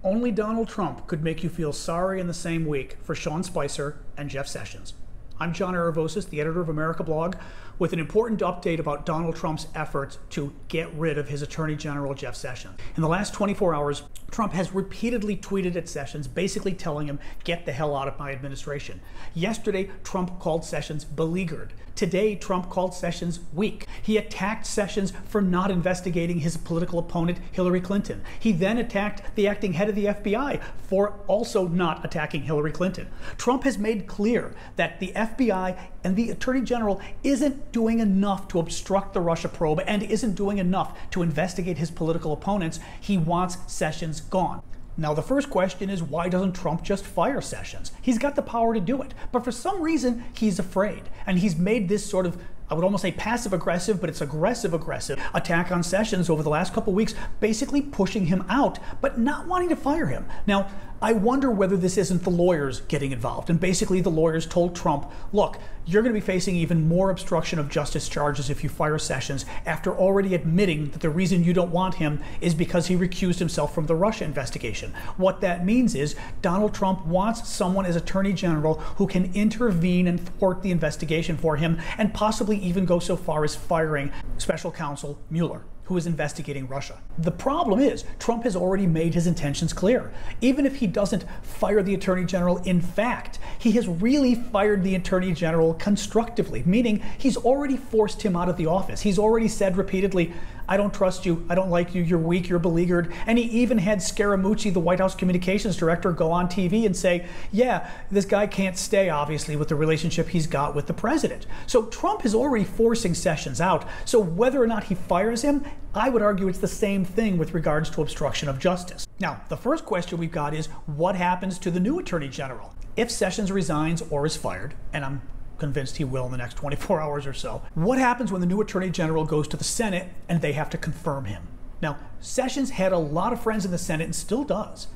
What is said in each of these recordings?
Only Donald Trump could make you feel sorry in the same week for Sean Spicer and Jeff Sessions. I'm John Aravosis, the editor of America Blog, with an important update about Donald Trump's efforts to get rid of his Attorney General, Jeff Sessions. In the last 24 hours, Trump has repeatedly tweeted at Sessions, basically telling him, get the hell out of my administration. Yesterday, Trump called Sessions beleaguered. Today, Trump called Sessions weak. He attacked Sessions for not investigating his political opponent, Hillary Clinton. He then attacked the acting head of the FBI for also not attacking Hillary Clinton. Trump has made clear that the FBI and the Attorney General isn't doing enough to obstruct the Russia probe and isn't doing enough to investigate his political opponents. He wants Sessions gone. Now, the first question is, why doesn't Trump just fire Sessions? He's got the power to do it, but for some reason, he's afraid. And he's made this sort of, I would almost say passive-aggressive, but it's aggressive-aggressive attack on Sessions over the last couple weeks, basically pushing him out, but not wanting to fire him. Now, I wonder whether this isn't the lawyers getting involved. And basically, the lawyers told Trump, look, you're going to be facing even more obstruction of justice charges if you fire Sessions, after already admitting that the reason you don't want him is because he recused himself from the Russia investigation. What that means is Donald Trump wants someone as Attorney General who can intervene and thwart the investigation for him, and possibly even go so far as firing Special Counsel Mueller, who is investigating Russia. The problem is, Trump has already made his intentions clear. Even if he doesn't fire the Attorney General, in fact, he has really fired the Attorney General constructively, meaning he's already forced him out of the office. He's already said repeatedly, I don't trust you, I don't like you, you're weak, you're beleaguered. And he even had Scaramucci, the White House communications director, go on TV and say, yeah, this guy can't stay, obviously, with the relationship he's got with the president. So Trump is already forcing Sessions out. So whether or not he fires him, I would argue it's the same thing with regards to obstruction of justice. Now, the first question we've got is, what happens to the new Attorney General? If Sessions resigns or is fired, and I'm convinced he will in the next 24 hours or so, what happens when the new Attorney General goes to the Senate and they have to confirm him? Now, Sessions had a lot of friends in the Senate and still does.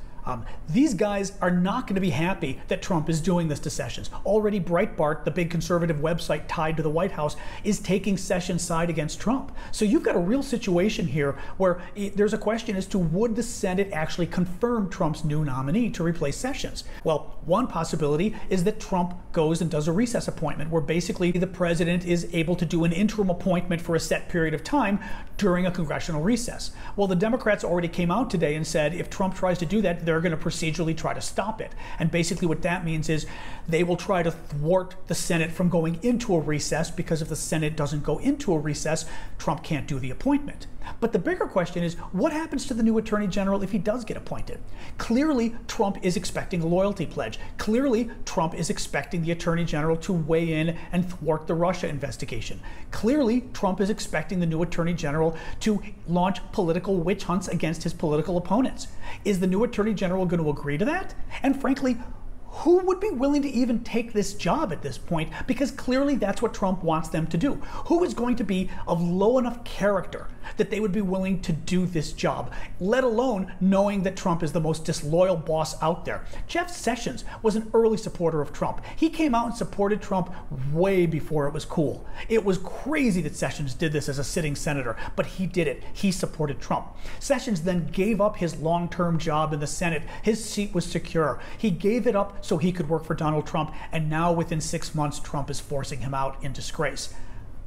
These guys are not going to be happy that Trump is doing this to Sessions. Already Breitbart, the big conservative website tied to the White House, is taking Sessions' side against Trump. So you've got a real situation here where there's a question as to, would the Senate actually confirm Trump's new nominee to replace Sessions? Well, one possibility is that Trump goes and does a recess appointment where basically the president is able to do an interim appointment for a set period of time during a congressional recess. Well, the Democrats already came out today and said if Trump tries to do that, they're going to procedurally try to stop it. And basically what that means is they will try to thwart the Senate from going into a recess, because if the Senate doesn't go into a recess, Trump can't do the appointment. But the bigger question is, what happens to the new Attorney General if he does get appointed? Clearly, Trump is expecting a loyalty pledge. Clearly, Trump is expecting the Attorney General to weigh in and thwart the Russia investigation. Clearly, Trump is expecting the new Attorney General to launch political witch hunts against his political opponents. Is the new Attorney General going to agree to that? And frankly, who would be willing to even take this job at this point? Because clearly that's what Trump wants them to do. Who is going to be of low enough character that they would be willing to do this job, let alone knowing that Trump is the most disloyal boss out there? Jeff Sessions was an early supporter of Trump. He came out and supported Trump way before it was cool. It was crazy that Sessions did this as a sitting senator, but he did it. He supported Trump. Sessions then gave up his long-term job in the Senate. His seat was secure. He gave it up so he could work for Donald Trump, and now within 6 months, Trump is forcing him out in disgrace.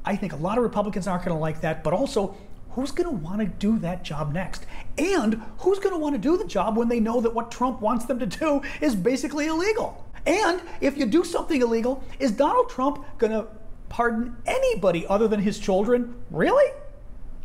I think a lot of Republicans aren't going to like that, but also, who's going to want to do that job next? And who's going to want to do the job when they know that what Trump wants them to do is basically illegal? And if you do something illegal, is Donald Trump going to pardon anybody other than his children? Really?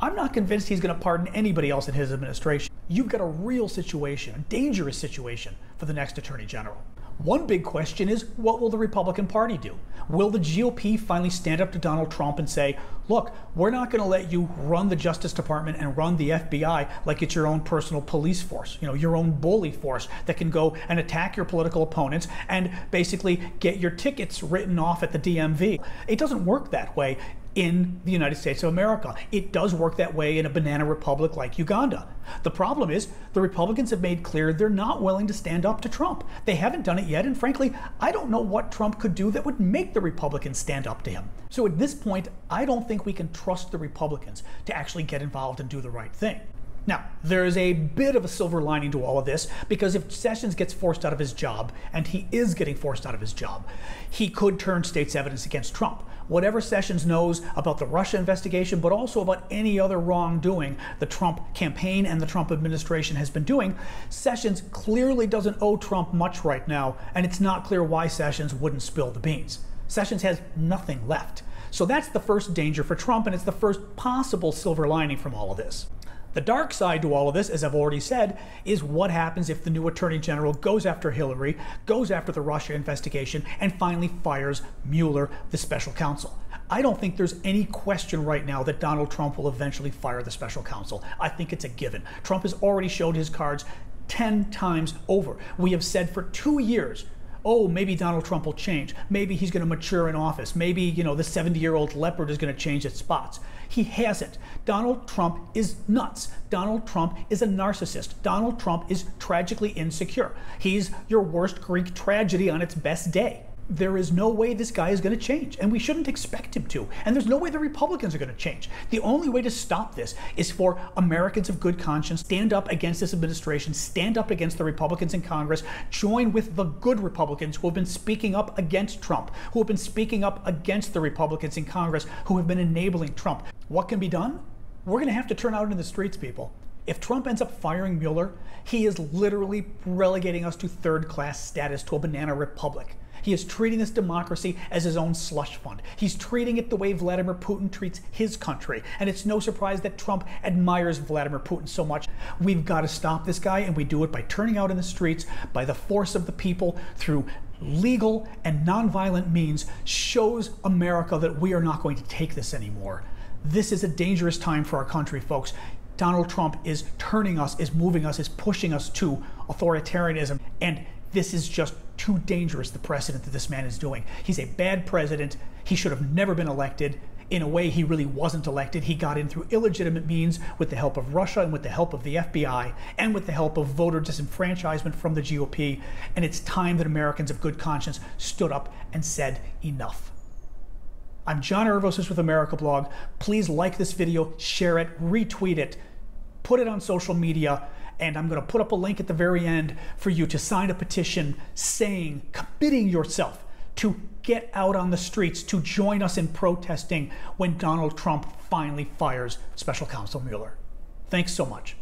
I'm not convinced he's going to pardon anybody else in his administration. You've got a real situation, a dangerous situation for the next Attorney General. One big question is, what will the Republican Party do? Will the GOP finally stand up to Donald Trump and say, look, we're not going to let you run the Justice Department and run the FBI like it's your own personal police force, your own bully force that can go and attack your political opponents and basically get your tickets written off at the DMV. It doesn't work that way in the United States of America. It does work that way in a banana republic like Uganda. The problem is the Republicans have made clear they're not willing to stand up to Trump. They haven't done it yet, and frankly, I don't know what Trump could do that would make the Republicans stand up to him. So at this point, I don't think we can trust the Republicans to actually get involved and do the right thing. Now, there is a bit of a silver lining to all of this, because if Sessions gets forced out of his job, and he is getting forced out of his job, he could turn state's evidence against Trump. Whatever Sessions knows about the Russia investigation, but also about any other wrongdoing the Trump campaign and the Trump administration has been doing, Sessions clearly doesn't owe Trump much right now, and it's not clear why Sessions wouldn't spill the beans. Sessions has nothing left. So that's the first danger for Trump, and it's the first possible silver lining from all of this. The dark side to all of this, as I've already said, is what happens if the new Attorney General goes after Hillary, goes after the Russia investigation, and finally fires Mueller, the special counsel. I don't think there's any question right now that Donald Trump will eventually fire the special counsel. I think it's a given. Trump has already showed his cards 10 times over. We have said for 2 years, oh, maybe Donald Trump will change. Maybe he's going to mature in office. Maybe, the 70-year-old leopard is going to change its spots. He hasn't. Donald Trump is nuts. Donald Trump is a narcissist. Donald Trump is tragically insecure. He's your worst Greek tragedy on its best day. There is no way this guy is going to change, and we shouldn't expect him to. And there's no way the Republicans are going to change. The only way to stop this is for Americans of good conscience stand up against this administration, stand up against the Republicans in Congress, join with the good Republicans who have been speaking up against Trump, who have been speaking up against the Republicans in Congress, who have been enabling Trump. What can be done? We're going to have to turn out into the streets, people. If Trump ends up firing Mueller, he is literally relegating us to third-class status, to a banana republic. He is treating this democracy as his own slush fund. He's treating it the way Vladimir Putin treats his country. And it's no surprise that Trump admires Vladimir Putin so much. We've got to stop this guy, and we do it by turning out in the streets, by the force of the people, through legal and nonviolent means, shows America that we are not going to take this anymore. This is a dangerous time for our country, folks. Donald Trump is turning us, is moving us, is pushing us to authoritarianism, and this is just too dangerous, the precedent that this man is doing. He's a bad president. He should have never been elected. In a way, he really wasn't elected. He got in through illegitimate means with the help of Russia and with the help of the FBI and with the help of voter disenfranchisement from the GOP. And it's time that Americans of good conscience stood up and said enough. I'm John Ervosis with America Blog. Please like this video, share it, retweet it, put it on social media, and I'm going to put up a link at the very end for you to sign a petition committing yourself to get out on the streets, to join us in protesting when Donald Trump finally fires Special Counsel Mueller. Thanks so much.